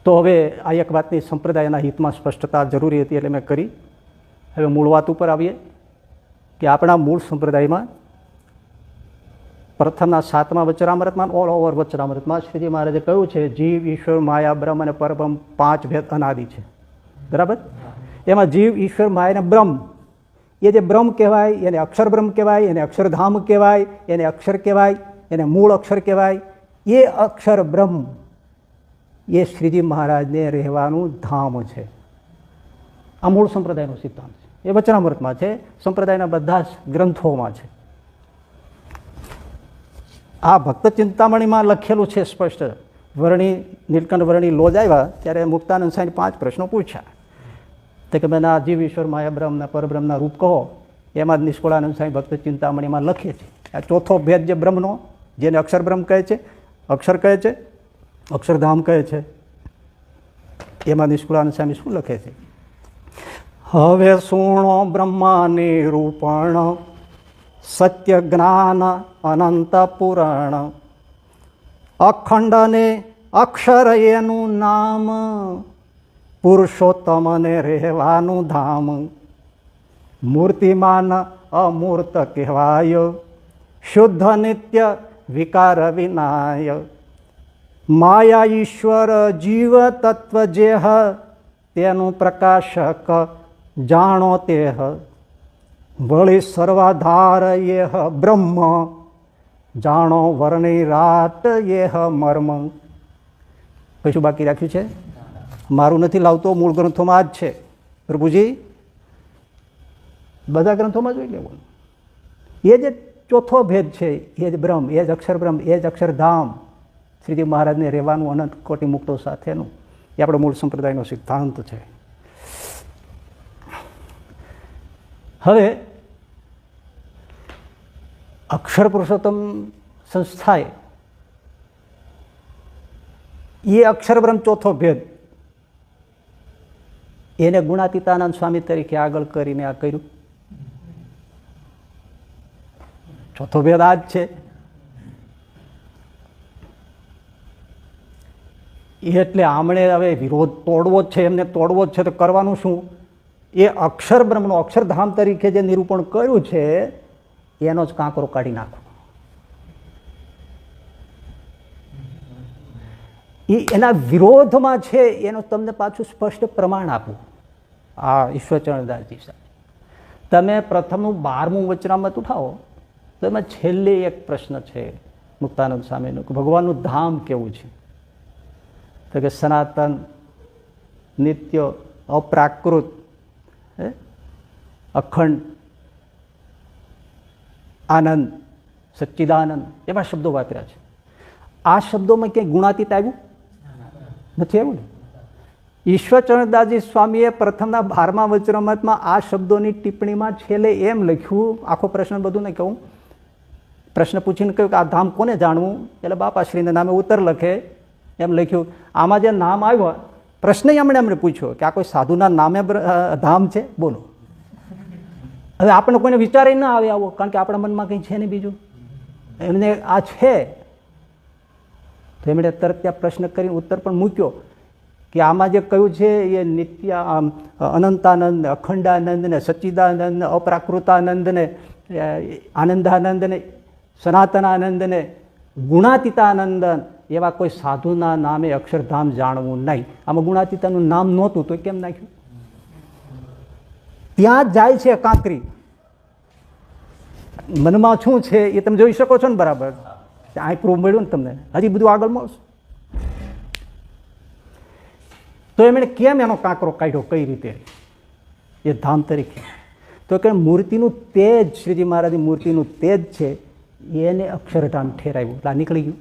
તો હવે આ એક વાતની સંપ્રદાયના હિતમાં સ્પષ્ટતા જરૂરી હતી એટલે મેં કરી. હવે મૂળ વાત ઉપર આવીએ કે આપણા મૂળ સંપ્રદાયમાં પ્રથમના 7મા વચનામૃતમાં ઓલ ઓવર વચનામૃતમાં શ્રીજી મહારાજે કહ્યું છે જીવ, ઈશ્વર, માયા, બ્રહ્મ અને પરબ્રહ્મ 5 ભેદ અનાદિ છે. બરાબર? એમાં જીવ, ઈશ્વર, માયા અને બ્રહ્મ, એ જે બ્રહ્મ કહેવાય એને અક્ષર બ્રહ્મ કહેવાય, એને અક્ષરધામ કહેવાય, એને અક્ષર કહેવાય, એને મૂળ અક્ષર કહેવાય. એ અક્ષર બ્રહ્મ એ શ્રીજી મહારાજને રહેવાનું ધામ છે. આ મૂળ સંપ્રદાયનો સિદ્ધાંત છે. એ વચનામૃતમાં છે, સંપ્રદાયના બધા જ ગ્રંથોમાં છે. આ ભક્ત ચિંતામણીમાં લખેલું છે સ્પષ્ટ. વર્ણી નીલકંઠ વર્ણી લોજ આવ્યા ત્યારે મુક્તાનંદ સ્વામી 5 પ્રશ્નો પૂછ્યા. તો કે મને આ જીવ, ઈશ્વર, માયા, બ્રહ્મના પરબ્રહ્મના રૂપ કહો. એમાં જ નિષ્કુળાનંદ સ્વામી ભક્ત ચિંતામણીમાં લખે છે. આ ચોથો ભેદ જે બ્રહ્મનો, જેને અક્ષર બ્રહ્મ કહે છે, અક્ષર કહે છે, અક્ષરધામ કહે છે, એમાં નિષ્કુળાનંદ સ્વામી શું લખે છે? હવે સુણો બ્રહ્માનિરૂપણ, સત્ય જ્ઞાન અનંત પુરાણ, અખંડને અક્ષર એનું નામ, પુરુષોત્તમને રહેવાનું ધામ, મૂર્તિમાન અમૂર્ત કહેવાય, શુદ્ધ નિત્ય વિકાર વિનાય, માયા ઈશ્વર જીવ તત્વ જેહ, તેનું પ્રકાશક જાણો તેહ, વળી સર્વાધાર યેહ બ્રહ્મ, જાણો વર્ણિ રાત યેહ મર્મ. કશું બાકી રાખ્યું છે? મારું નથી લાવતો, મૂળ ગ્રંથોમાં જ છે પ્રભુજી, બધા ગ્રંથોમાં જોઈ લેવાનું. એ જે ચોથો ભેદ છે એ જ બ્રહ્મ, એ જ અક્ષર બ્રહ્મ, એ જ અક્ષરધામ, શ્રીજી મહારાજને રહેવાનું અનંત કોટી મુક્તો સાથેનું, એ આપણો મૂળ સંપ્રદાયનો સિદ્ધાંત છે. હવે અક્ષર પુરુષોત્તમ સંસ્થાએ એ અક્ષર બ્રહ્મ ચોથો ભેદ એને ગુણાતીતાનંદ સ્વામી તરીકે આગળ કરીને આ કર્યું. ચોથો ભેદ આ જ છે. એટલે આમણે હવે વિરોધ તોડવો જ છે, એમને તોડવો જ છે, તો કરવાનું શું? એ અક્ષર બ્રહ્મનો અક્ષરધામ તરીકે જે નિરૂપણ કર્યું છે એનો જ કાંકરો કાઢી નાખો. એ એના વિરોધમાં છે એનું તમને પાછું સ્પષ્ટ પ્રમાણ આપું. આ ઈશ્વરચરણદાસજી સાહેબ, તમે પ્રથમનું 12મું વચનામૃત ઉઠાવો તો એમાં છેલ્લે એક પ્રશ્ન છે મુક્તાનંદ સ્વામીનો કે ભગવાનનું ધામ કેવું છે? તો કે સનાતન, નિત્ય, અપ્રાકૃત, અખંડ, આનંદ, સચ્ચિદાનંદ, એવા શબ્દો વાપર્યા છે. આ શબ્દોમાં ક્યાંય ગુણાતીત આવ્યું નથી આવ્યું ને? ઈશ્વરચરણદાસજી સ્વામીએ પ્રથમના 12મા વચનામૃતમાં આ શબ્દોની ટિપ્પણીમાં છેલ્લે એમ લખ્યું, આખો પ્રશ્ન બધું નહીં કહું, પ્રશ્ન પૂછીને કહ્યું કે આ ધામ કોને જાણવું? એટલે બાપાશ્રીના નામે ઉત્તર લખે એમ લખ્યું. આમાં જે નામ આવ્યો, પ્રશ્ન એમણે પૂછ્યો કે આ કોઈ સાધુના નામે ધામ છે? બોલો. હવે આપણને કોઈને વિચારે ના આવે આવો, કારણ કે આપણા મનમાં કંઈ છે નહીં બીજું. એમને આ છે તો એમણે તરત ત્યાં પ્રશ્ન કરીને ઉત્તર પણ મૂક્યો કે આમાં જે કહ્યું છે એ નિત્ય અનંતાનંદ, અખંડાનંદ ને સચ્ચિદાનંદ ને અપ્રાકૃતાનંદ ને આનંદાનંદ ને સનાતનાનંદ ને ગુણાતીતાનંદ, એવા કોઈ સાધુના નામે અક્ષરધામ જાણવું નહીં. આમાં ગુણાતીતાનું નામ નહોતું તો કેમ નાખ્યું? ત્યાં જ જાય છે કાંકરી. મનમાં શું છે એ તમે જોઈ શકો છો ને બરાબર. આ પ્રૂફ મળ્યું ને તમને, હજી બધું આગળ મળશે. તો એમણે કેમ એનો કાંકરો કાઢ્યો, કઈ રીતે એ ધામ તરીકે? તો કે મૂર્તિનું તેજ, શ્રીજી મહારાજની મૂર્તિનું તેજ છે એને અક્ષરધામ ઠેરાવ્યું. એટલે આ નીકળી ગયું.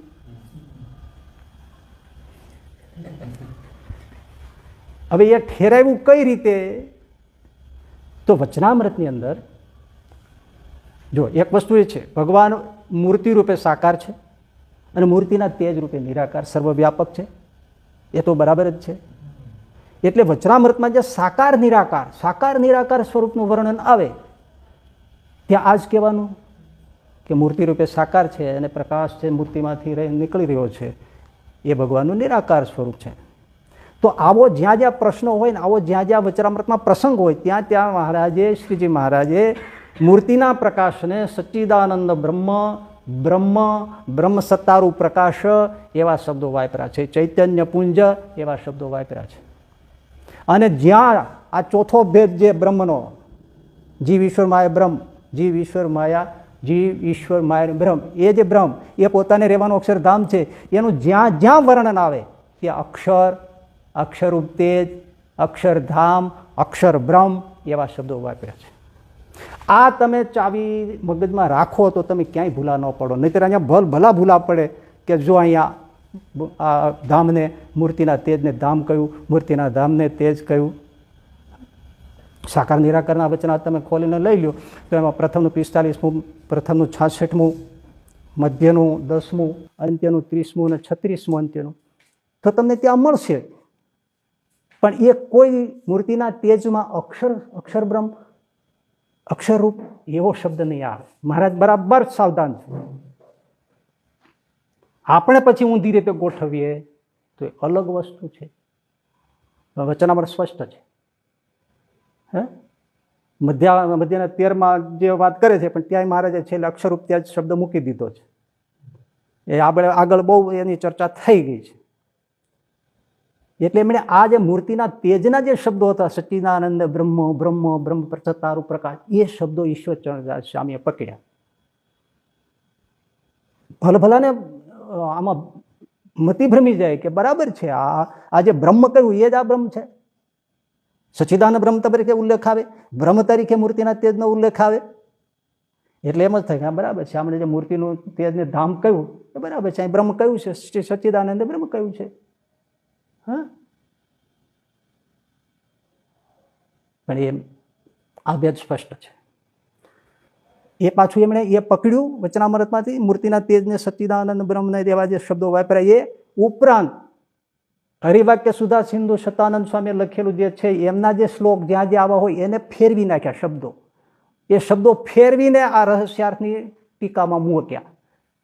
હવે એ ઠેરાવ્યું કઈ રીતે? તો વચનામૃતની અંદર જો એક વસ્તુ એ છે, ભગવાન મૂર્તિ રૂપે સાકાર છે અને મૂર્તિના તેજ રૂપે નિરાકાર સર્વવ્યાપક છે, એ તો બરાબર જ છે. એટલે વચનામૃતમાં જે સાકાર નિરાકાર સ્વરૂપનું વર્ણન આવે ત્યાં આ જ કહેવાનું કે મૂર્તિ રૂપે સાકાર છે અને પ્રકાશ છે મૂર્તિમાંથી નીકળી રહ્યો છે, એ ભગવાનનું નિરાકાર સ્વરૂપ છે. તો આવો જ્યાં જ્યાં પ્રશ્નો હોય ને આવો જ્યાં જ્યાં વચરામૃતમાં પ્રસંગ હોય ત્યાં ત્યાં મહારાજે શ્રીજી મહારાજે મૂર્તિના પ્રકાશને સચ્ચિદાનંદ બ્રહ્મ બ્રહ્મ બ્રહ્મ સત્તારૂ પ્રકાશ એવા શબ્દો વાપર્યા છે. ચૈતન્ય પુંજ એવા શબ્દો વાપર્યા છે. અને જ્યાં આ ચોથો ભેદ જે બ્રહ્મનો, જીવ ઈશ્વર માયા બ્રહ્મ, જીવ ઈશ્વર માયા, જીવ ઈશ્વર માયા બ્રહ્મ, એ જે બ્રહ્મ એ પોતાને રહેવાનું અક્ષરધામ છે, એનું જ્યાં જ્યાં વર્ણન આવે ત્યાં અક્ષર, અક્ષરરૂપ તેજ, અક્ષરધામ, અક્ષર બ્રહ્મ એવા શબ્દો વાપર્યા છે. આ તમે ચાવી મગજમાં રાખો તો તમે ક્યાંય ભૂલા ન પડો. નહીંતર અહીંયા ભલા ભૂલા પડે કે જો અહીંયા આ ધામને મૂર્તિના તેજને ધામ કહ્યું, મૂર્તિના ધામને તેજ કહ્યું. સાકાર નિરાકરના વચના તમે ખોલીને લઈ લો તો એમાં પ્રથમનું 45મું, પ્રથમનું 66મું, મધ્યનું 10મું, અંત્યનું 30મું અને 36મું અંત્યનું તો તમને ત્યાં મળશે. પણ એ કોઈ મૂર્તિના તેજમાં અક્ષર બ્રહ્મ, અક્ષરરૂપ એવો શબ્દ નહીં આવે. મહારાજ બરાબર સાવધાન છે. આપણે પછી ઊંધી રીતે ગોઠવીએ તો એ અલગ વસ્તુ છે. વચનામૃત સ્પષ્ટ છે. મધ્યના 13માં જે વાત કરે છે પણ ત્યાંય મહારાજે છેલ્લે અક્ષરરૂપ ત્યાં જ શબ્દ મૂકી દીધો છે. એ આગળ બહુ એની ચર્ચા થઈ ગઈ છે. એટલે એમણે આ જે મૂર્તિના તેજના જે શબ્દો હતા, સચ્ચિદાનંદ બ્રહ્મ બ્રહ્મ બ્રહ્મ સત્તારૂ પ્રકાશ, એ શબ્દો ઈશ્વરચંદ્રદાસ સ્વામીએ પકડ્યા. ભલાને આમાં મતિ ભ્રમી જાય કે બરાબર છે, આ જે બ્રહ્મ કહ્યું એ જ આ બ્રહ્મ છે. સચ્ચિદાનંદ બ્રહ્મ તરીકે ઉલ્લેખ આવે, બ્રહ્મ તરીકે મૂર્તિના તેજનો ઉલ્લેખ આવે એટલે એમ જ થાય કે બરાબર છે. આપણે જે મૂર્તિનું તેજને ધામ કહ્યું એ બરાબર છે, અહીં બ્રહ્મ કહ્યું છે, સચ્ચિદાનંદ બ્રહ્મ કહ્યું છે. હા, પણ એ આ ભેદ સ્પષ્ટ છે. એ પાછું એમણે એ પકડ્યું વચનામૃતમાંથી, મૂર્તિના તેજને સચ્ચિદાનંદ બ્રહ્મને એવા જે શબ્દો વાપર્યા. એ ઉપરાંત હરિવાક્ય સુધા સિંધુ સતાનંદ સ્વામીએ લખેલું જે છે એમના જે શ્લોક જ્યાં જ્યાં આવા હોય એને ફેરવી નાખ્યા શબ્દો. એ શબ્દો ફેરવીને આ રહસ્યાર્થની ટીકામાં મૂક્યા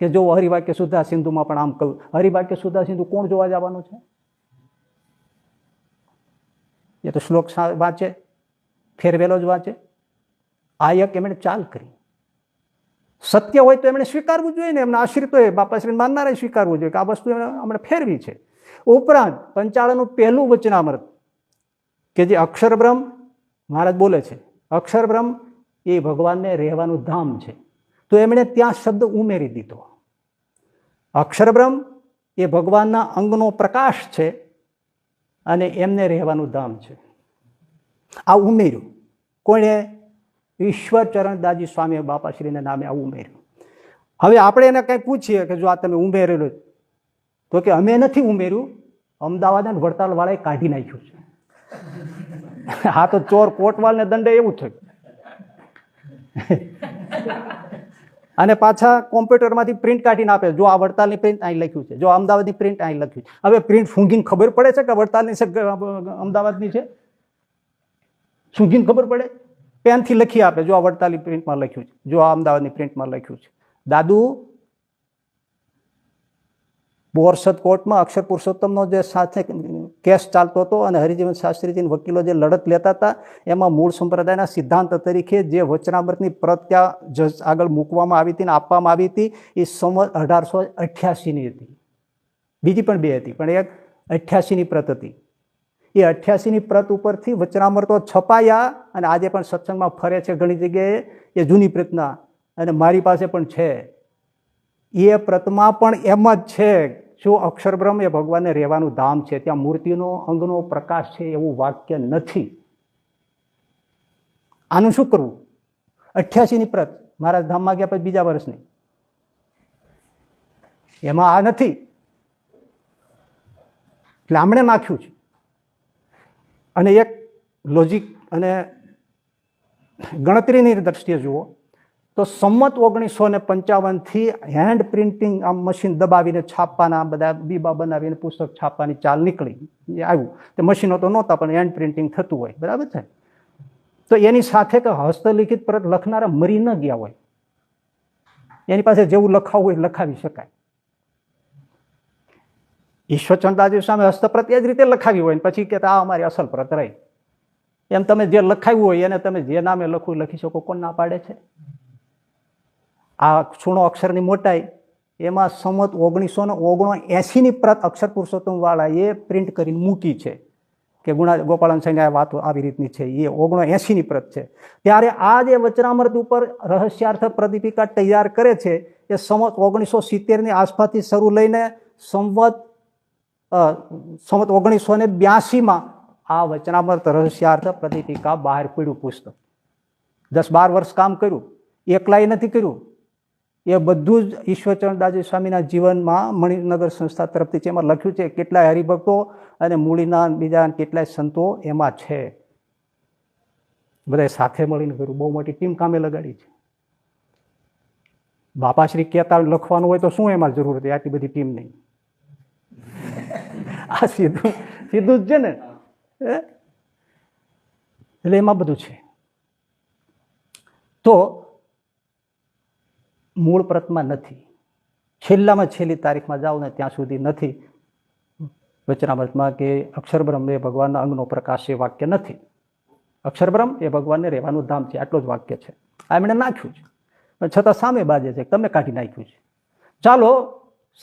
કે જો હરિવાક્ય સુધા સિંધુમાં પણ આમ કહ્યું. હરિવાક્ય સુધા સિંધુ કોણ જોવા જવાનું છે? એ તો શ્લોક વાંચે, ફેરવેલો જ વાંચે. આ એક એમણે ચાલ કરી. સત્ય હોય તો એમણે સ્વીકારવું જોઈએ ને, એમના આશ્રિતોએ બાપાશ્રી માનનારાએ સ્વીકારવું જોઈએ કે આ વસ્તુ હમણાં ફેરવી છે. ઉપરાંત પંચાળનું પહેલું વચનામૃત કે જે અક્ષર બ્રહ્મ મહારાજ બોલે છે, અક્ષર બ્રહ્મ એ ભગવાનને રહેવાનું ધામ છે, તો એમણે ત્યાં શબ્દ ઉમેરી દીધો. અક્ષર બ્રહ્મ એ ભગવાનના અંગનો પ્રકાશ છે અને એમને રહેવાનું ધામ છે. આ ઉમેર્યું કોણે? ઈશ્વરચરણદાસજી સ્વામી બાપાશ્રીના નામે આવું ઉમેર્યું. હવે આપણે એને કંઈ પૂછીએ કે જો આ તમે ઉમેરેલું, તો કે અમે નથી ઉમેર્યું, અમદાવાદના વડતાલ વાળાએ કાઢી નાખ્યું છે. હા, તો ચોર કોટવાલને દંડે એવું થયું. અને પાછા કોમ્પ્યુટરમાંથી પ્રિન્ટ કાઢીને આપે, જો આ વડતાલની પ્રિન્ટ અહીં લખ્યું છે, જો અમદાવાદની પ્રિન્ટ અહીં લખ્યું છે. હવે પ્રિન્ટ સૂંઘીને ખબર પડે છે કે વડતાલની છે અમદાવાદની છે? સૂંઘીને ખબર પડે? પેનથી લખી આપે, જો આ વડતાલની પ્રિન્ટમાં લખ્યું છે, જો આ અમદાવાદની પ્રિન્ટમાં લખ્યું છે. દાદુ બોરસદ કોર્ટમાં અક્ષર પુરુષોત્તમનો જે સાથે કેસ ચાલતો હતો અને હરિજીવન શાસ્ત્રીજી વકીલો જે લડત લેતા હતા, એમાં મૂળ સંપ્રદાયના સિદ્ધાંત તરીકે જે વચનામૃતની પ્રત ત્યાં જજ આગળ મૂકવામાં આવી હતી ને આપવામાં આવી હતી, એ સંવત 1888ની હતી. બીજી પણ બે હતી, પણ એક 88ની પ્રત હતી. એ 88ની પ્રત ઉપરથી વચનામૃતો છપાયા અને આજે પણ સત્સંગમાં ફરે છે ઘણી જગ્યાએ. એ જૂની પ્રતના અને મારી પાસે પણ છે. એ પ્રતમાં પણ એમ જ છે, જો અક્ષર બ્રહ્મ એ ભગવાનને રહેવાનું ધામ છે, ત્યાં મૂર્તિનો અંગનો પ્રકાશ છે એવું વાક્ય નથી. આનું શું કરવું? 88ની પ્રત મહારાજ ધામમાં ગયા પછી બીજા વર્ષની, એમાં આ નથી એટલે આમણે નાખ્યું છે. અને એક લોજિક અને ગણતરીની દ્રષ્ટિએ જુઓ તો સંમત 1955થી હેન્ડ પ્રિન્ટિંગ આમ મશીન દબાવીને છાપવાના બધા બીબા બનાવીને પુસ્તક છાપવાની ચાલ નીકળી આવ્યું. તે મશીનો તો નહોતા પણ હેન્ડ પ્રિન્ટિંગ થતું હોય, બરાબર છે. તો એની સાથે કે હસ્તલિખિત પ્રત લખનારા મરી ન ગયા હોય, એની પાસે જેવું લખાવવું હોય લખાવી શકાય. ઈશ્વરચંદ્રદાસજી સામે હસ્તપ્રત એ જ રીતે લખાવી હોય ને પછી કે આ અમારી અસલ પ્રત રહી, એમ તમે જે લખાવ્યું હોય એને તમે જે નામે લખવું લખી શકો, કોણ ના પાડે છે? આ ખૂણો અક્ષરની મોટાઈ એમાં સંવત 1979ની પ્રત અક્ષર પુરુષોત્તમ વાળા એ પ્રિન્ટ કરીને મૂકી છે કે ગોપાળન સાંઈ આ વાતો આવી રીતની છે, એ 1980ની પ્રત છે. ત્યારે આ જે વચનામૃત ઉપર રહસ્યાર્થ પ્રદીપિકા તૈયાર કરે છે એ સંવત 1970ની આસપાસથી શરૂ લઈને સંવત 1982માં આ વચનામૃત રહસ્યાર્થ પ્રદીપિકા બહાર પડ્યું પુસ્તક. 10-12 વર્ષ કામ કર્યું, એકલાય નથી કર્યું. એ બધું જ ઈશ્વરચંદ્રદાસજી સ્વામીના જીવનમાં મણિનગર સંસ્થા તરફથી છે. એમાં લખ્યું છે કેટલાય હરિભક્તો અને મૂળીના બીજા કેટલાય સંતો એમાં છે. બધા સાથે મળીને કર્યું, બહુ મોટી ટીમ કામે લગાડી છે. બાપાશ્રી કહેતા લખવાનું હોય તો શું એમાં જરૂર હતી આટલી બધી ટીમ નહીં? આ સીધું જ છે ને. એટલે એમાં બધું છે. તો મૂળ પ્રતમાં નથી, છેલ્લામાં છેલ્લી તારીખમાં જાઓ ને ત્યાં સુધી નથી વચનામૃતમાં કે અક્ષરબ્રહ્મ એ ભગવાનના અંગનો પ્રકાશ એ વાક્ય નથી. અક્ષરબ્રહ્મ એ ભગવાનને રહેવાનું ધામ છે, આટલું જ વાક્ય છે. આ એમણે નાખ્યું છે, પણ છતાં સામે બાજે છે, તમે કાઢી નાખ્યું છે. ચાલો,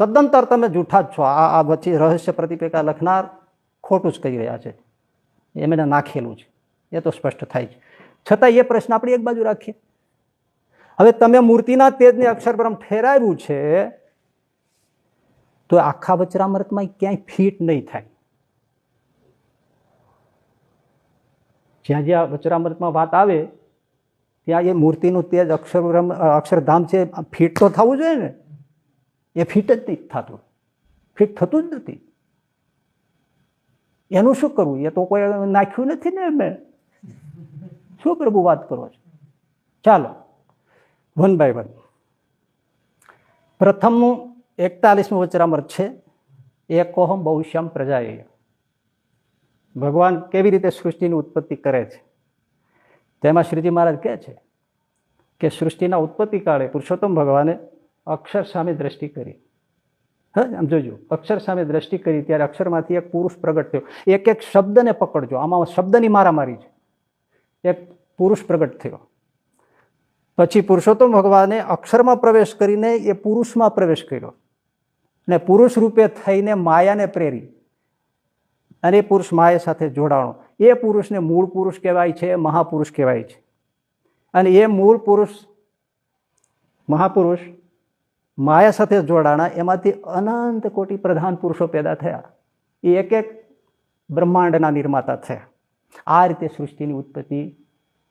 સદંતર તમે જૂઠા જ છો. આ વચ્ચે રહસ્ય પ્રતિપિકા લખનાર ખોટું જ કહી રહ્યા છે, એમણે નાખેલું છે, એ તો સ્પષ્ટ થાય છે. છતાં એ પ્રશ્ન આપણે એક બાજુ રાખીએ. હવે તમે મૂર્તિના તેજને અક્ષરબ્રહ્મ ઠેરાવ્યું છે તો આખા વચનામૃતમાં ક્યાંય ફિટ નહીં થાય. જ્યાં જ્યાં વચનામૃતમાં વાત આવે ત્યાં એ મૂર્તિનું તેજ અક્ષરબ્રહ્મ અક્ષરધામ છે, ફિટ તો થવું જોઈએ ને. એ ફિટ જ નથી થતું, ફિટ થતું જ નથી. એનું શું કરવું? એ તો કોઈ નાખ્યું નથી ને. મેં શું કરવું વાત કરો છો? ચાલો, 1 by 1. પ્રથમનું 41મું વચનામૃત છે, એકોહમ બહુશ્યામ પ્રજાએ. ભગવાન કેવી રીતે સૃષ્ટિની ઉત્પત્તિ કરે છે તેમાં શ્રીજી મહારાજ કહે છે કે સૃષ્ટિના ઉત્પત્તિ કાળે પુરુષોત્તમ ભગવાને અક્ષર સામે દ્રષ્ટિ કરી. આમ જોજો, અક્ષર સામે દ્રષ્ટિ કરી ત્યારે અક્ષરમાંથી એક પુરુષ પ્રગટ થયો. એક એક શબ્દને પકડજો, આમાં શબ્દની મારામારી છે. એક પુરુષ પ્રગટ થયો. પછી પુરુષોત્તમ ભગવાને અક્ષરમાં પ્રવેશ કરીને એ પુરુષમાં પ્રવેશ કર્યો અને પુરુષ રૂપે થઈને માયાને પ્રેરી અને એ પુરુષ માયા સાથે જોડાણો. એ પુરુષને મૂળ પુરુષ કહેવાય છે, મહાપુરુષ કહેવાય છે. અને એ મૂળ પુરુષ મહાપુરુષ માયા સાથે જોડાણા, એમાંથી અનંત કોટી પ્રધાન પુરુષો પેદા થયા. એ એક એક બ્રહ્માંડના નિર્માતા થયા. આ રીતે સૃષ્ટિની ઉત્પત્તિ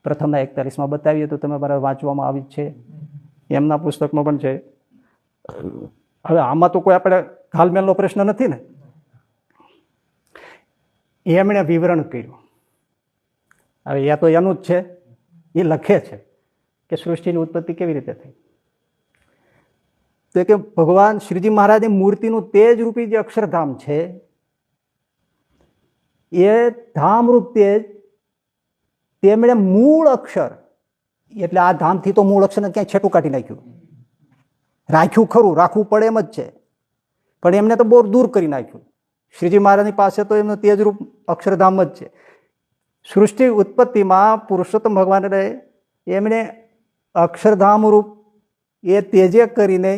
પ્રથમના 41માં બતાવીએ તો તમે મારા વાંચવામાં આવી જ છે, એમના પુસ્તકમાં પણ છે. હવે આમાં તો કોઈ આપણે ઘાલમેલનો પ્રશ્ન નથી ને. એમણે વિવરણ કર્યું. હવે એ તો એનું જ છે, એ લખે છે કે સૃષ્ટિની ઉત્પત્તિ કેવી રીતે થઈ. તો કે ભગવાન શ્રીજી મહારાજની મૂર્તિનું તેજ રૂપી જે અક્ષરધામ છે એ ધામરૂપ તેજ તેમણે મૂળ અક્ષર, એટલે આ ધામથી તો મૂળ અક્ષરને ક્યાંય છેટું કાઢી નાખ્યું. રાખ્યું ખરું, રાખવું પડે એમ જ છે, પણ એમને તો બહુ દૂર કરી નાખ્યું. શ્રીજી મહારાજની પાસે તો એમનું તેજરૂપ અક્ષરધામ જ છે. સૃષ્ટિ ઉત્પત્તિમાં પુરુષોત્તમ ભગવાને એમણે અક્ષરધામ રૂપ એ તેજે કરીને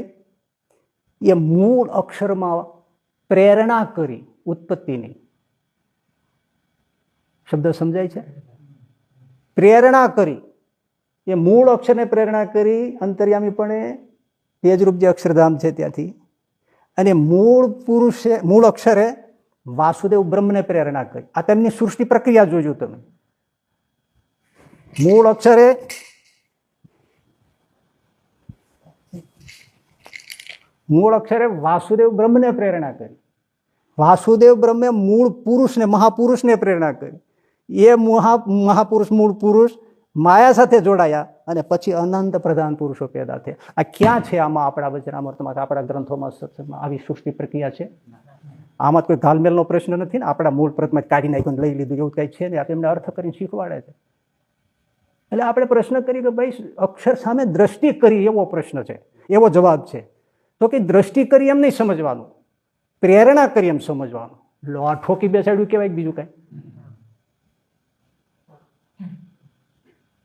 એ મૂળ અક્ષરમાં પ્રેરણા કરી ઉત્પત્તિની. શબ્દ સમજાય છે? પ્રેરણા કરી, એ મૂળ અક્ષરને પ્રેરણા કરી અંતર્યામીપણે તેજરૂપ જે અક્ષરધામ છે ત્યાંથી. અને મૂળ પુરુષે, મૂળ અક્ષરે વાસુદેવ બ્રહ્મને પ્રેરણા કરી. આ તેમની સૃષ્ટિ પ્રક્રિયા જોજો તમે. મૂળ અક્ષરે વાસુદેવ બ્રહ્મને પ્રેરણા કરી. વાસુદેવ બ્રહ્મે મૂળ પુરુષને, મહાપુરુષને પ્રેરણા કરી. એ મહાપુરુષ, મૂળ પુરુષ માયા સાથે જોડાયા અને પછી અનંત પ્રધાન પુરુષો પેદા થયા. આ ક્યાં છે આમાં આપણા વચનામૃતમાં, આપણા ગ્રંથોમાં, સત્સંગમાં આવી સૃષ્ટિ પ્રક્રિયા છે? આમાં કોઈ ઘાલમેલનો પ્રશ્ન નથી ને. આપણા મૂળ પ્રતમાં કાઢી નાખ્યું, લઈ લીધું, એવું કંઈ છે ને. આપણે એમને અર્થ કરીને શીખવાડે છે. એટલે આપણે પ્રશ્ન કરી કે ભાઈ અક્ષર સામે દ્રષ્ટિ કરી, એવો પ્રશ્ન છે, એવો જવાબ છે. તો કે દ્રષ્ટિ કરી એમ નહીં સમજવાનું. પ્રેરણા કરી એમ સમજવાનું. લો આ ઠોકી બેસાડ્યું કહેવાય બીજું કાંઈ?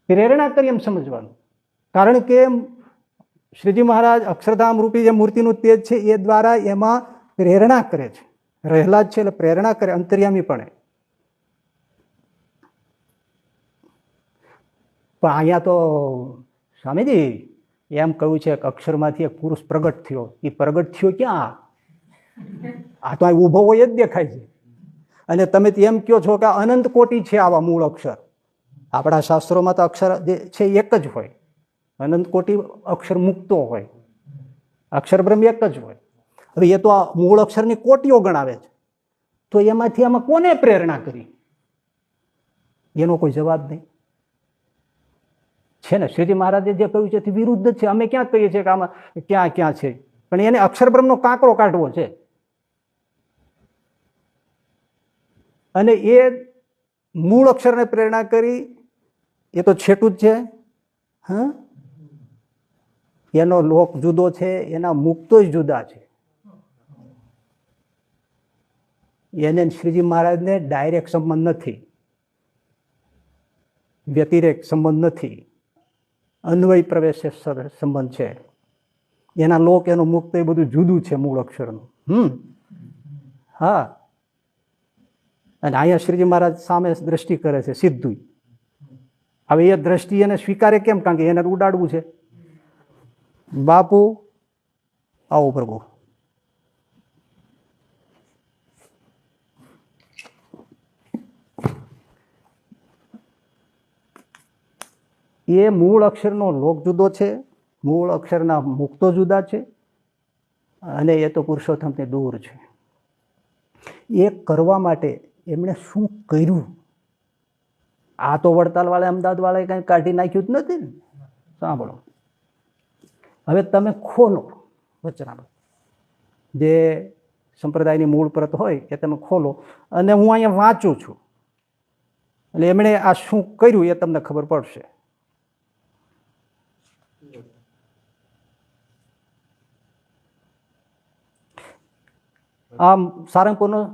પ્રેરણા કરી એમ સમજવાનું. કારણ કે શ્રીજી મહારાજ અક્ષરધામ રૂપી જે મૂર્તિનું તેજ છે એ દ્વારા એમાં પ્રેરણા કરે છે. રહેલા જ છે એટલે પ્રેરણા કરે અંતર્યામીપણે. પણ અહીંયા તો સ્વામીજી એમ કહ્યું છે કે અક્ષરમાંથી એક પુરુષ પ્રગટ થયો. એ પ્રગટ થયો ક્યાં? આ તો અહીં ઊભો હોય જ દેખાય છે. અને તમે એમ કહો છો કે અનંત કોટી છે આવા મૂળ અક્ષર. આપણા શાસ્ત્રોમાં તો અક્ષર જે છે એક જ હોય. અનંત કોટી અક્ષર મુક્તો હોય. અક્ષર બ્રહ્મ એક જ હોય. હવે એ તો આ મૂળ અક્ષરની કોટીઓ ગણાવે છે. તો એમાંથી આમાં કોને પ્રેરણા કરી? એનો કોઈ જવાબ નહીં છે ને. શ્રીજી મહારાજે જે કહ્યું છે તે વિરુદ્ધ છે. અમે ક્યાં કહીએ છીએ કે આમાં ક્યાં ક્યાં છે? પણ એને અક્ષર બ્રહ્મનો કાંકરો કાઢવો છે. અને એ મૂળ અક્ષરને પ્રેરણા કરી એ તો છેટું જ છે. હા, એનો લોક જુદો છે, એના મુક્તો જુદા છે. એને શ્રીજી મહારાજને ડાયરેક્ટ સંબંધ નથી, વ્યતિરેક સંબંધ નથી, અન્વય પ્રવેશ સંબંધ છે. એના લોક એનું મુક્ત એ બધું જુદું છે મૂળ અક્ષરનું. હા, અને અહીંયા શ્રીજી મહારાજ સામે દ્રષ્ટિ કરે છે સીધું. હવે એ દ્રષ્ટિ એને સ્વીકારે કેમ? કારણ કે એને ઉડાડવું છે. બાપુ આવો પ્રભુ. એ મૂળ અક્ષરનો લોક જુદો છે, મૂળ અક્ષરના મુક્તો જુદા છે, અને એ તો પુરુષોત્તમથી દૂર છે. એ કરવા માટે એમણે શું કર્યું? આ તો વડતાલવાળા અમદાવાદવાળાએ કંઈ કાઢી નાખ્યું જ નથી ને. સાંભળો, હવે તમે ખોલો વચનામૃત, જે સંપ્રદાયની મૂળ પ્રત હોય એ તમે ખોલો, અને હું અહીંયા વાંચું છું. એટલે એમણે આ શું કર્યું એ તમને ખબર પડશે. આમ સારંગપુરનું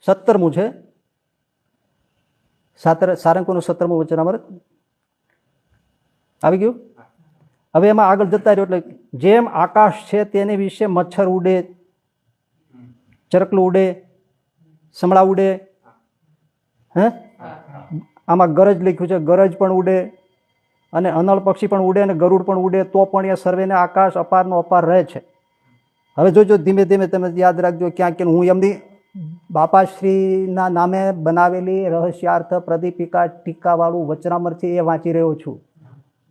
17મું છે. સારંગપુરનું 17મું વચનામૃત આવી ગયું. હવે એમાં આગળ જતા રહ્યો. એટલે જેમ આકાશ છે તેને વિશે મચ્છર ઉડે, ચરકલું ઉડે, સમળા ઉડે. હે, આમાં ગરજ લખ્યું છે, ગરજ પણ ઉડે, અને અનળ પક્ષી પણ ઉડે, અને ગરુડ પણ ઉડે, તો પણ એ સર્વેને આકાશ અપારનો અપાર રહે છે. હવે જોજો, ધીમે ધીમે તમે યાદ રાખજો. ક્યાં કે હું એમની બાપાશ્રીના નામે બનાવેલી રહસ્યાર્થ પ્રદીપિકા ટીકાવાળું વચનામૃત છે એ વાંચી રહ્યો છું.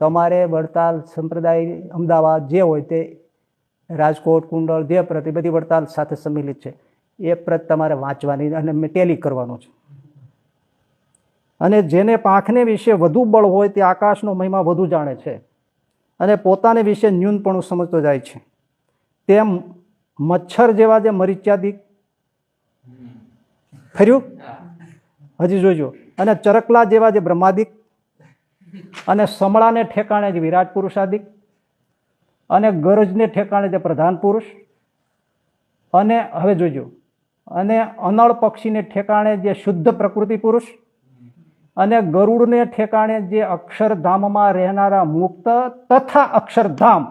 તમારે વડતાલ સંપ્રદાય અમદાવાદ જે હોય તે, રાજકોટ, કુંડળ, જે પ્રત એ બધી વડતાલ સાથે સંમિલિત છે. એ પ્રત તમારે વાંચવાની અને ટેલી કરવાનું છે. અને જેને પાંખને વિશે વધુ બળ હોય તે આકાશનો મહિમા વધુ જાણે છે, અને પોતાને વિશે ન્યૂનપણું સમજતો જાય છે. તેમ મચ્છર જેવા જે મરીચ્યાદિક, ખર્યું હજી જોજો, અને ચરકલા જેવા જે બ્રહ્માદિક, અને સમળાને ઠેકાણે જે વિરાટ પુરુષાદિક, અને ગરજને ઠેકાણે જે પ્રધાન પુરુષ, અને હવે જોજો, અને અનળ પક્ષીને ઠેકાણે જે શુદ્ધ પ્રકૃતિ પુરુષ, અને ગરુડને ઠેકાણે જે અક્ષરધામમાં રહેનારા મુક્ત તથા અક્ષરધામ,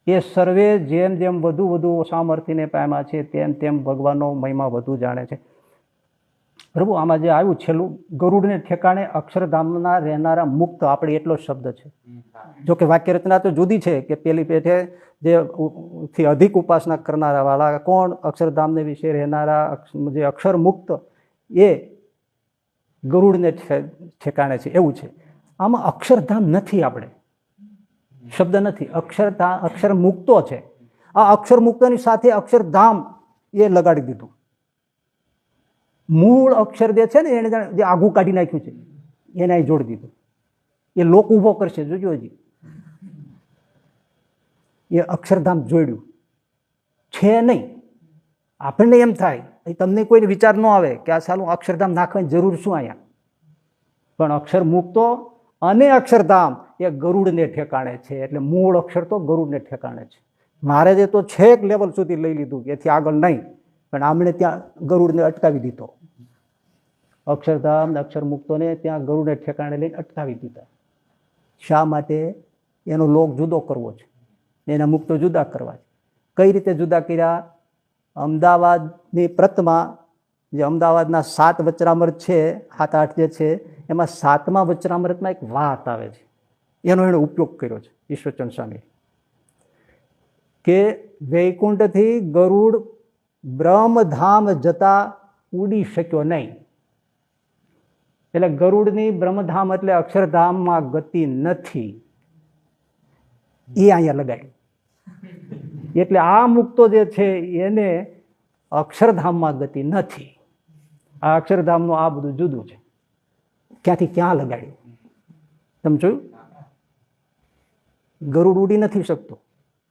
એ સર્વે જેમ જેમ વધુ વધુ સામર્થ્યને પામ્યા છે તેમ તેમ ભગવાનનો મહિમા વધુ જાણે છે. પ્રભુ આમાં જે આવ્યું છેલ્લું, ગરુડને ઠેકાણે અક્ષરધામના રહેનારા મુક્ત, આપણે એટલો શબ્દ છે. જો કે વાક્ય રચના તો જુદી છે કે પેલી પેઠે જે થી અધિક ઉપાસના કરનારા વાળા કોણ? અક્ષરધામને વિશે રહેનારા જે અક્ષર મુક્ત, એ ગરુડને ઠેકાણે છે, એવું છે. આમાં અક્ષરધામ નથી, આપણે શબ્દ નથી. અક્ષર મુક્તો છે. આ અક્ષર મુક્તોની સાથે અક્ષરધામ એ લગાડી દીધું. મૂળ અક્ષર જે છે ને એને જે આઘું કાઢી નાખ્યું છે એને અહીં જોડી દીધું. એ લોક ઊભો કરશે, જોજો. હજી એ અક્ષરધામ જોડ્યું છે નહીં. આપણને એમ થાય, તમને કોઈ વિચાર ન આવે કે આ સાલું અક્ષરધામ નાખવાની જરૂર શું અહીંયા? પણ અક્ષર મુક્તો અને અક્ષરધામ એ ગરુડને ઠેકાણે છે. એટલે મૂળ અક્ષર તો ગરુડને ઠેકાણે છે. મહારાજે તો છેક લેવલ સુધી લઈ લીધું કે એથી આગળ નહીં, પણ આમણે ત્યાં ગરુડને અટકાવી દીધો. અક્ષરધામ ને અક્ષર મુક્તોને ત્યાં ગરુડને ઠેકાણે લઈને અટકાવી દીધા. શા માટે? એનો લોક જુદો કરવો છે, એના મુક્તો જુદા કરવા છે. કઈ રીતે જુદા કર્યા? અમદાવાદની પ્રતમાં, જે અમદાવાદના 7 વચરામૃત છે, 7-8 જે છે, એમાં 7મા વચરામૃતમાં એક વાત આવે છે, એનો એનો ઉપયોગ કર્યો છે ઈશ્વરચંદ સ્વામીએ, કે વૈકુંઠથી ગરુડ બ્રહ્મધામ જતા ઉડી શક્યો નહીં. એટલે ગરુડની બ્રહ્મધામ એટલે અક્ષરધામમાં ગતિ નથી, એ અહીંયા લગાડ્યું. એટલે આ મુક્તો જે છે એને અક્ષરધામમાં ગતિ નથી. આ અક્ષરધામનું આ બધું જુદું છે. ક્યાંથી ક્યાં લગાડ્યું? તમે જોયું? ગરુડ ઉડી નથી શકતો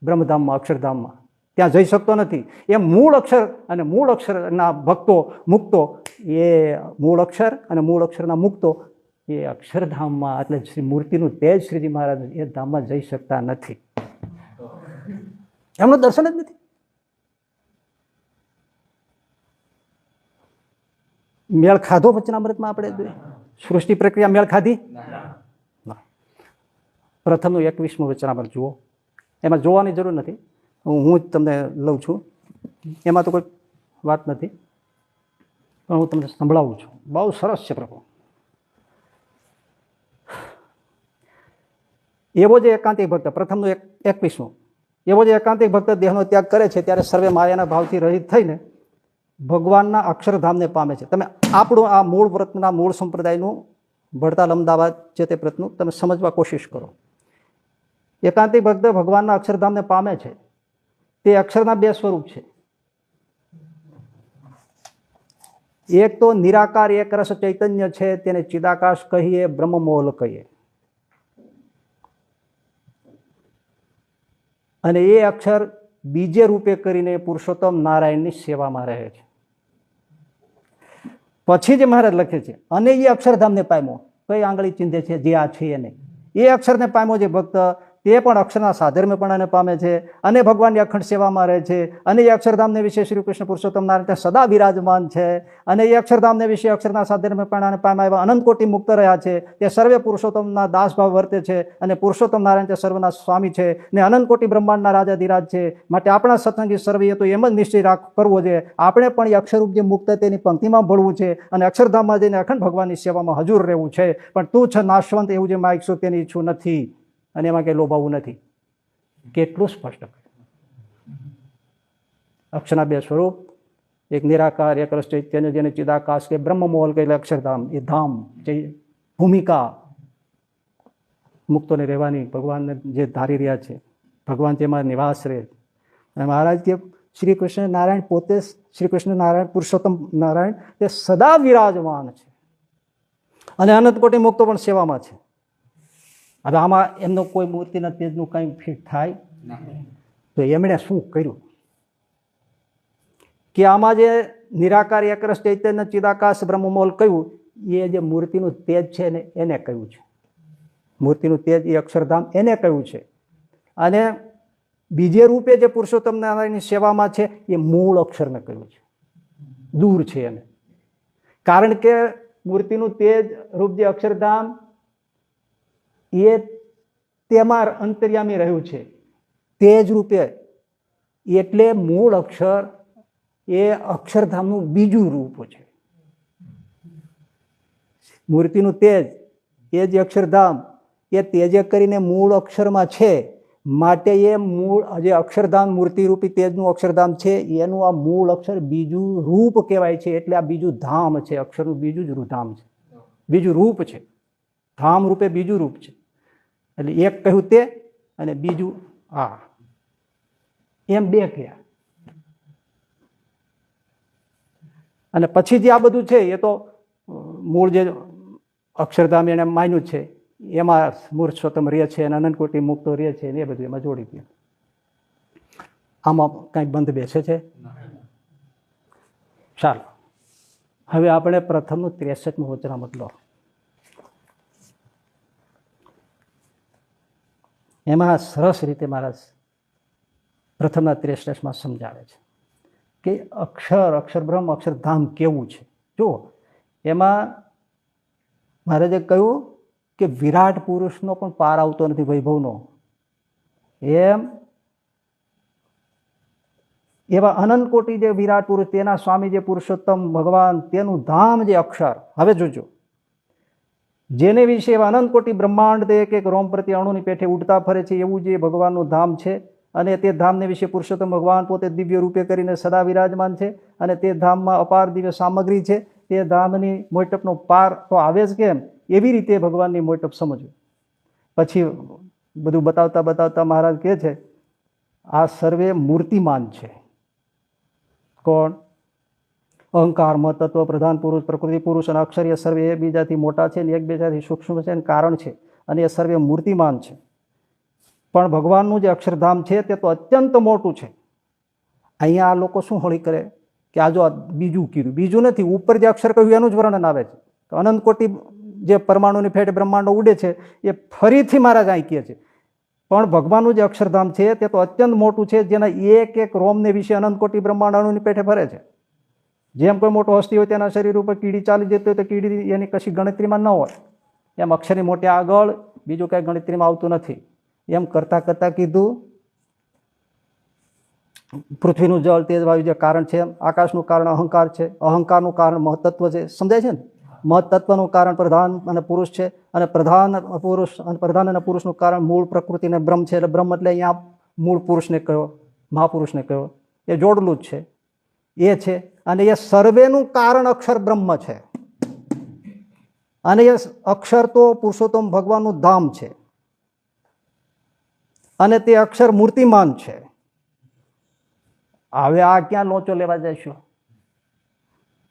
બ્રહ્મધામમાં, અક્ષરધામમાં ત્યાં જઈ શકતો નથી. એ મૂળ અક્ષર અને મૂળ અક્ષરના ભક્તો મુક્તો, એ મૂળ અક્ષર અને મૂળ અક્ષરના મુક્તો એ અક્ષરધામમાં, એટલે શ્રી મૂર્તિનું તેજ શ્રીજી મહારાજ એ ધામમાં જઈ શકતા નથી. એમનું દર્શન જ નથી. મેળ ખાધો વચનામૃતમાં? આપણે સૃષ્ટિ પ્રક્રિયા મેળ ખાધી? પ્રથમનું 21મું વચનામૃત જુઓ, એમાં જોવાની જરૂર નથી, હું જ તમને લઉં છું, એમાં તો કોઈ વાત નથી, પણ હું તમને સંભળાવું છું. બહુ સરસ છે પ્રભુ. એવો જે એકાંતિક ભક્ત, પ્રથમનું 21મું, એવો જે એકાંતિક ભક્ત દેહનો ત્યાગ કરે છે ત્યારે સર્વે માયાના ભાવથી રહિત થઈને ભગવાનના અક્ષરધામને પામે છે. તમે આપણું આ મૂળ વ્રતના મૂળ સંપ્રદાયનું વડતાલ અમદાવાદ છે તે પ્રતનું તમે સમજવા કોશિશ કરો. એકાંતિક ભક્ત ભગવાનના અક્ષરધામને પામે છે. તે અક્ષરના 2 સ્વરૂપ છે. એક તો નિરાકાર એક રસ ચૈતન્ય છે, તેને ચિદાકાશ કહીએ, બ્રહ્મમોલ કહીએ. અને એ અક્ષર બીજે રૂપે કરીને પુરુષોત્તમ નારાયણની સેવામાં રહે છે. પછી જે મહારાજ લખે છે, અને એ અક્ષરધામને પામ્યો, કઈ આંગળી ચિંધે છે, જે આ છે એને, એ અક્ષરને પામ્યો જે ભક્ત, તે પણ અક્ષરના સાધર્મ્યપણાને પામે છે અને ભગવાનની અખંડ સેવામાં રહે છે. અને એ અક્ષરધામને વિશે શ્રી કૃષ્ણ પુરુષોત્તમ નારાયણ ત્યાં સદા વિરાજમાન છે. અને એ અક્ષરધામને વિશે અક્ષરના સાધર્મ્યપણાને પામ્યા એવા અનંત કોટી મુક્ત રહ્યા છે. તે સર્વે પુરુષોત્તમના દાસભાવ વર્તે છે અને પુરુષોત્તમ નારાયણ તે સર્વના સ્વામી છે ને અનંત કોટી બ્રહ્માંડના રાજાધિરાજ છે. માટે આપણા સત્સંગી સર્વે તો એમ જ નિશ્ચય કરવો છે, આપણે પણ એ અક્ષરરૂપ જે મુક્ત તેની પંક્તિમાં ભળવું છે અને અક્ષરધામમાં જઈને અખંડ ભગવાનની સેવામાં હજુર રહેવું છે. પણ તું છે નાશવંત, એવું જે માગશો તેની ઈચ્છું નથી અને એમાં કંઈ લોભાવું નથી. કેટલું સ્પષ્ટ. અક્ષરના 2 સ્વરૂપ, એક નિરાકાર એક રસ ચૈતન્ય, જેને ચિદાકાશ કે બ્રહ્મમોલ કે મહારાજ એ ધામ જે ભૂમિકા મુક્તોને રહેવાની, ભગવાનને જે ધારી રહ્યા છે, ભગવાન તેમાં નિવાસ રહે. અને મહારાજ કે શ્રી કૃષ્ણ નારાયણ પોતે, શ્રી કૃષ્ણ નારાયણ પુરુષોત્તમ નારાયણ તે સદા વિરાજમાન છે અને અનંત કોટી મુક્તો પણ સેવામાં છે. હવે આમાં એમનો કોઈ મૂર્તિના તેજનું કંઈ ફિટ થાય તો એમણે શું કર્યું કે આમાં જે નિરાકાર એકરસ ચૈતન્ય ચિદાકાશ બ્રહ્મમોલ કહ્યું, એ જે મૂર્તિનું તેજ છે ને એને કહ્યું છે. મૂર્તિનું તેજ એ અક્ષરધામ એને કહ્યું છે. અને બીજે રૂપે જે પુરુષોત્તમ નારાયણની સેવામાં છે એ મૂળ અક્ષરને કહ્યું છે, દૂર છે એને. કારણ કે મૂર્તિનું તેજ રૂપ જે અક્ષરધામ એ તેમાં અંતર્યામી રહ્યું છે તેજ રૂપે. એટલે મૂળ અક્ષર એ અક્ષરધામનું બીજું રૂપ છે. મૂર્તિનું તેજ એ જે અક્ષરધામ એ તેજે કરીને મૂળ અક્ષરમાં છે. માટે એ મૂળ જે અક્ષરધામ મૂર્તિરૂપી તેજનું અક્ષરધામ છે એનું આ મૂળ અક્ષર બીજું રૂપ કહેવાય છે. એટલે આ બીજું ધામ છે, અક્ષરનું બીજું જ ધામ છે, બીજું રૂપ છે. ધામ રૂપે બીજું રૂપ છે. એટલે એક કહ્યું તે અને બીજું આ, એમ 2 કહ્યા. અને પછી જે આ બધું છે એ તો મૂળ જે અક્ષરધામ એને માન્યું છે એમાં પુરુષોત્તમ રહે છે અને અનંત કોટી મુક્તો રહે છે ને એ બધું એમાં જોડી દે. આમાં કાંઈ બંધ બેસે છે? ચાલો હવે આપણે પ્રથમનું 63મું વચનામૃત લો. એમાં સરસ રીતે મહારાજ પ્રથમના 63માં સમજાવે છે કે અક્ષરબ્રહ્મ અક્ષરધામ કેવું છે. જુઓ, એમાં મહારાજે કહ્યું કે વિરાટ પુરુષનો પણ પાર આવતો નથી વૈભવનો, એમ એવા અનંત કોટી જે વિરાટ પુરુષ, તેના સ્વામી જે પુરુષોત્તમ ભગવાન, તેનું ધામ જે અક્ષર. હવે જોજો, જેને વિશે એવા અનંત કોટી બ્રહ્માંડ એક એક રોમ પ્રતિ અણુની પેઠે ઉડતા ફરે છે, એવું જે ભગવાનનું ધામ છે. અને તે ધામને વિશે પુરુષોત્તમ ભગવાન પોતે દિવ્ય રૂપે કરીને સદા વિરાજમાન છે. અને તે ધામમાં અપાર દિવ્ય સામગ્રી છે. તે ધામની મોટપનો પાર તો આવે જ કેમ, એવી રીતે ભગવાનની મોટપ સમજવું. પછી બધું બતાવતા બતાવતા મહારાજ કહે છે, આ સર્વે મૂર્તિમાન છે. કોણ? અહંકાર, મહત્ત્વ, પ્રધાન પુરુષ, પ્રકૃતિ પુરુષ અને અક્ષર, એ સર્વે એકબીજાથી મોટા છે અને એકબીજાથી સૂક્ષ્મ છે અને કારણ છે, અને એ સર્વે મૂર્તિમાન છે. પણ ભગવાનનું જે અક્ષરધામ છે તે તો અત્યંત મોટું છે. અહીંયા આ લોકો શું હોળી કરે કે આ જો બીજું કીધું, બીજું નથી, ઉપર જે અક્ષર કહ્યું એનું જ વર્ણન આવે છે. અનંત કોટી જે પરમાણુની ફેટ બ્રહ્માંડો ઉડે છે એ ફરીથી મહારાજ અહીં કહે છે. પણ ભગવાનનું જે અક્ષરધામ છે તે તો અત્યંત મોટું છે, જેના એક એક રોમને વિશે અનંત કોટી બ્રહ્માંડોની પેઠે ફરે છે. જેમ કોઈ મોટો હસ્તી હોય તેના શરીર ઉપર કીડી ચાલી જતી હોય તો કીડી એની કશી ગણતરીમાં ન હોય, એમ અક્ષરની મોટી આગળ બીજું કાંઈ ગણતરીમાં આવતું નથી. એમ કરતાં કરતાં કીધું, પૃથ્વીનું જળ, તેજ, વાયુ જે કારણ છે, આકાશનું કારણ અહંકાર છે, અહંકારનું કારણ મહત્તત્વ છે. સમજાય છે ને? મહત્તત્વનું કારણ પ્રધાન અને પુરુષ છે, અને પ્રધાન અને પુરુષનું કારણ મૂળ પ્રકૃતિ અને બ્રહ્મ છે. એટલે બ્રહ્મ એટલે અહીંયા મૂળ પુરુષને કહ્યો, મહાપુરુષને કહ્યો, એ જોડલું જ છે, એ છે. અને એ સર્વેનું કારણ અક્ષર બ્રહ્મ છે. અને એ અક્ષર તો પુરુષોત્તમ ભગવાનનું ધામ છે, અને તે અક્ષર મૂર્તિમાન છે. હવે આ ક્યાં લોચો લેવા જઈશું?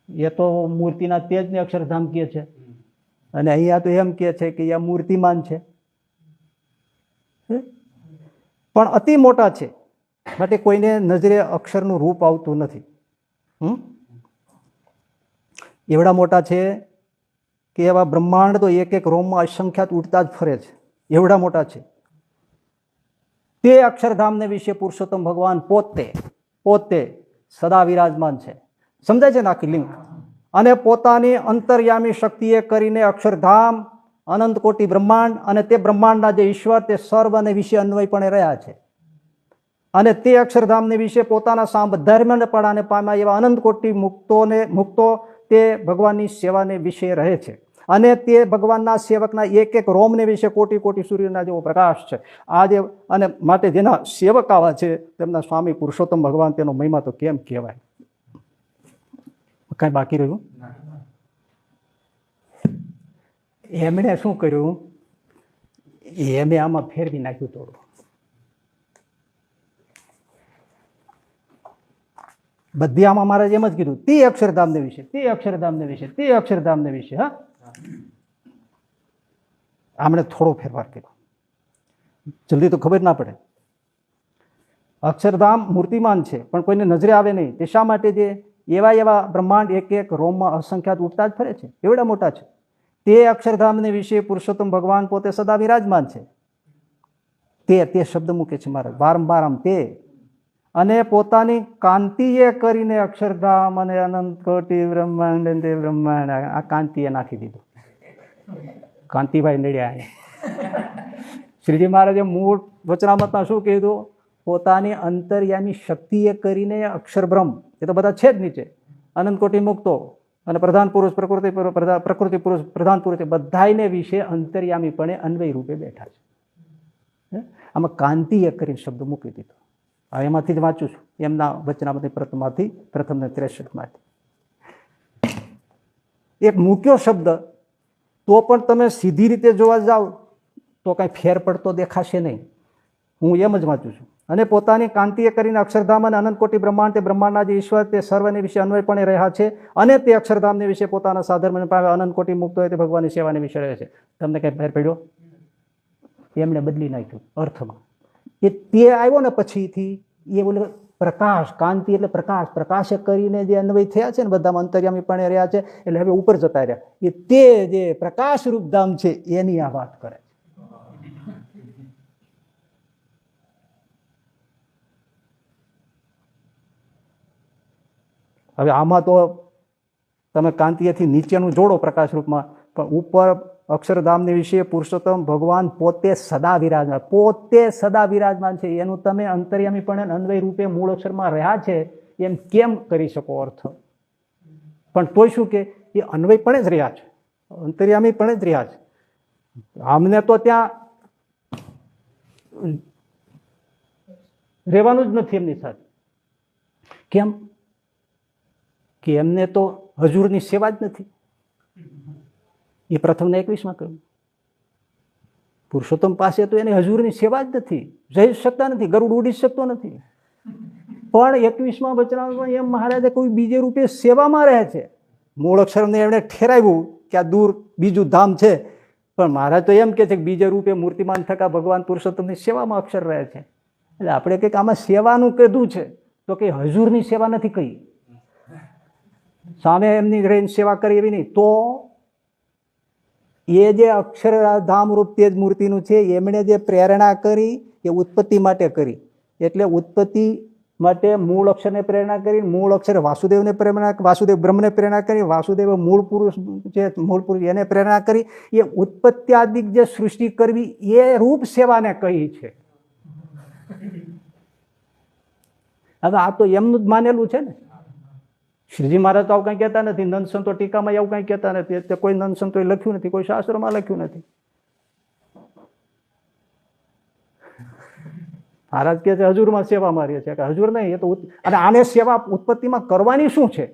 એ તો મૂર્તિના તેજને અક્ષરધામ કહે છે, અને અહીંયા તો એમ કહે છે કે એ મૂર્તિમાન છે, પણ અતિ મોટા છે. માટે કોઈને નજરે અક્ષરનું રૂપ આવતું નથી. એવડા મોટા છે કે એવા બ્રહ્માંડ તો એક એક રોમમાં અસંખ્યાત ઉડતા જ ફરે છે, એવડા મોટા છે. તે અક્ષરધામને વિશે પુરુષોત્તમ ભગવાન પોતે સદા વિરાજમાન છે. સમજાય છે ને આખી લિંક? અને પોતાની અંતર્યામી શક્તિએ કરીને અક્ષરધામ, અનંત કોટી બ્રહ્માંડ અને તે બ્રહ્માંડના જે ઈશ્વર, તે સર્વને વિશે અન્વયપણે રહ્યા છે. અને તે અક્ષરધામને વિશે પોતાના સાંભધર્મપણાને પામ્યા એવા અનંત કોટી મુક્તો તે ભગવાનની સેવાને વિશે રહે છે. અને તે ભગવાનના સેવકના એક એક રોમને વિશે કોટી કોટી સૂર્યના જેવો પ્રકાશ છે. આજે અને માટે જેના સેવક આવા છે તેમના સ્વામી પુરુષોત્તમ ભગવાન, તેનો મહિમા તો કેમ કહેવાય. કઈ બાકી રહ્યું? એમણે શું કર્યું? એમણે આમાં ફેરવી નાખ્યું થોડું. બધી આમાં મારે એમ જ કીધું, તે અક્ષરધામને વિશે, તે અક્ષરધામને વિશે, તે અક્ષરધામને વિશે. હા, આમણે થોડો ફેરફાર કર્યો, જલ્દી તો ખબર ના પડે. અક્ષરધામ મૂર્તિમાન છે, પણ કોઈને નજરે આવે નહીં. તે શા માટે? જે એવા બ્રહ્માંડ એક એક રોમમાં અસંખ્યાત ઉડતા જ ફરે છે, એવડા મોટા છે. તે અક્ષરધામને વિશે પુરુષોત્તમ ભગવાન પોતે સદા વિરાજમાન છે. તે શબ્દ મૂકે છે મહારાજ વારંવાર. આમ તે અને પોતાની કાંતિએ કરીને અક્ષરધામ અને અનંત કોટી બ્રહ્માંડ, તે બ્રહ્માંડ આ કાંતિએ નાખી દીધું. કાંતિભાઈ નડ્યા. શ્રીજી મહારાજે મૂળ વચનામતમાં શું કીધું? પોતાની અંતર્યામી શક્તિએ કરીને અક્ષર બ્રહ્મ, એ તો બધા છે જ નીચે, અનંત કોટી મુક્તો અને પ્રધાન પુરુષ, પ્રકૃતિ પુરુષ, પ્રધાન પુરુષ, બધાને વિશે અંતર્યામીપણે અન્વય રૂપે બેઠા છે. આમાં કાંતિએ કરીને શબ્દ મૂકી દીધો. હવે એમાંથી જ વાંચું છું, એમના વચનામાંથી પ્રથમને 63માંથી એક મૂક્યો શબ્દ. તો પણ તમે સીધી રીતે જોવા જાઓ તો કાંઈ ફેર પડતો દેખાશે નહીં. હું એમ જ વાંચું છું. અને પોતાની કાંતિએ કરીને અક્ષરધામ અને અનંત કોટી બ્રહ્માંડ, તે બ્રહ્માંડના જે ઈશ્વર, તે સર્વને વિશે અન્વયપણે રહ્યા છે. અને તે અક્ષરધામને વિશે પોતાના સાધર્મને પામે અનંત કોટી મુક્ત હોય તે ભગવાનની સેવાને વિશે રહે છે. તમને કંઈ ફેર પડ્યો? એમણે બદલી નાખ્યું અર્થમાં. એ તે આવ્યો ને પછીથી એ બોલે પ્રકાશ, કાંતિ એટલે પ્રકાશ, પ્રકાશે કરીને જે અન્વય થયા છે ને બધામાં અંતર્યામીપણે રહ્યા છે, એટલે હવે ઉપર જતા રહ્યા. એ તે જે પ્રકાશ રૂપ ધામ છે એની આ વાત કરે છે. હવે આમાં તો તમે કાંતિએથી નીચેનું જોડો પ્રકાશ રૂપમાં, પણ ઉપર અક્ષરધામની વિશે પુરુષોત્તમ ભગવાન પોતે સદા વિરાજમાન છે. એનું તમે અંતર્યામીપણે અન્વય રૂપે મૂળ અક્ષરમાં રહ્યા છે એમ કેમ કરી શકો અર્થ? પણ તોય શું કે એ અન્વયપણે જ રહ્યા છે, અંતર્યામીપણે જ રહ્યા છે. આમને તો ત્યાં રહેવાનું જ નથી એમની સાથે. કેમ કે એમને તો હજુરની સેવા જ નથી. એ પ્રથમને 21માં કહ્યું, પુરુષોત્તમ પાસે તો એને હજુરની સેવા જ નથી, જઈ શકતા નથી, ગરુડ ઉડી શકતો નથી. પણ 21માં વચનામૃતમાં એમ મહારાજે કોઈ બીજે રૂપે સેવામાં રહે છે. મૂળ અક્ષરને એમણે ઠેરાવ્યું કે આ દૂર બીજું ધામ છે, પણ મહારાજ તો એમ કે છે કે બીજે રૂપે મૂર્તિમાન થતા ભગવાન પુરુષોત્તમની સેવામાં અક્ષર રહે છે. એટલે આપણે કંઈક આમાં સેવાનું કીધું છે તો કે હજુરની સેવા નથી કહી, સામે એમની રહીને સેવા કરી એવી નહીં. તો એ જે અક્ષરધામ રૂપ તેજ મૂર્તિનું છે એમણે જે પ્રેરણા કરી એ ઉત્પત્તિ માટે કરી. એટલે ઉત્પત્તિ માટે મૂળ અક્ષરને પ્રેરણા કરી, મૂળ અક્ષર વાસુદેવને પ્રેરણા, વાસુદેવ બ્રહ્મને પ્રેરણા કરી, વાસુદેવ મૂળ પુરુષ છે, મૂળ પુરુષ એને પ્રેરણા કરી. એ ઉત્પત્ત્યાદિક જે સૃષ્ટિ કરવી એ રૂપ સેવાને કહી છે. હવે આ તો એમનું જ માનેલું છે ને. શ્રીજી મહારાજ તો આવું કંઈ કહેતા નથી, નંદ સંતો ટીકામાં એવું કંઈ કહેતા નથી, એટલે કોઈ નંદ સંતોએ લખ્યું નથી, કોઈ શાસ્ત્રોમાં લખ્યું નથી. મહારાજ કહે છે હજુરમાં સેવા મારીએ છીએ, કે હજુર નહીં, એ તો અને આને સેવા ઉત્પત્તિમાં કરવાની શું છે?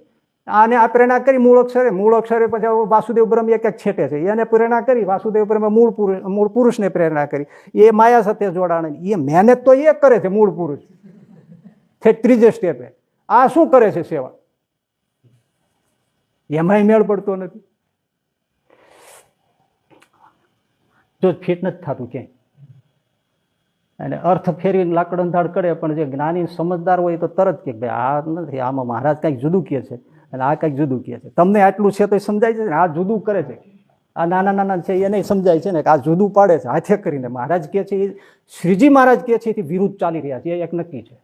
આને આ પ્રેરણા કરી મૂળ અક્ષરે પછી વાસુદેવ બ્રહ્મ એક છેટે છે, એને પ્રેરણા કરી વાસુદેવ બ્રહ્મ મૂળ પુરુષને પ્રેરણા કરી, એ માયા સાથે જોડાણ. એ મહેનત તો એ કરે છે મૂળ પુરુષ છે ત્રીજે સ્ટેપે. આ શું કરે છે સેવા? એમાંય મેળ પડતો નથી. જો ફિટ નથી થતું ક્યાંય, અને અર્થ ફેરવીને લાકડંધાડ કરે, પણ જે જ્ઞાની સમજદાર હોય તો તરત કે ભાઈ આ નથી, આમાં મહારાજ કંઈક જુદું કહે છે અને આ કંઈક જુદું કહે છે. તમને આટલું છે તો એ સમજાય છે ને, આ જુદું કરે છે, આ નાના નાના છે એને સમજાય છે ને કે આ જુદું પાડે છે હાથે કરીને. મહારાજ કહે છે, શ્રીજી મહારાજ કહે છે એથી વિરુદ્ધ ચાલી રહ્યા છે, એ એક નક્કી છે.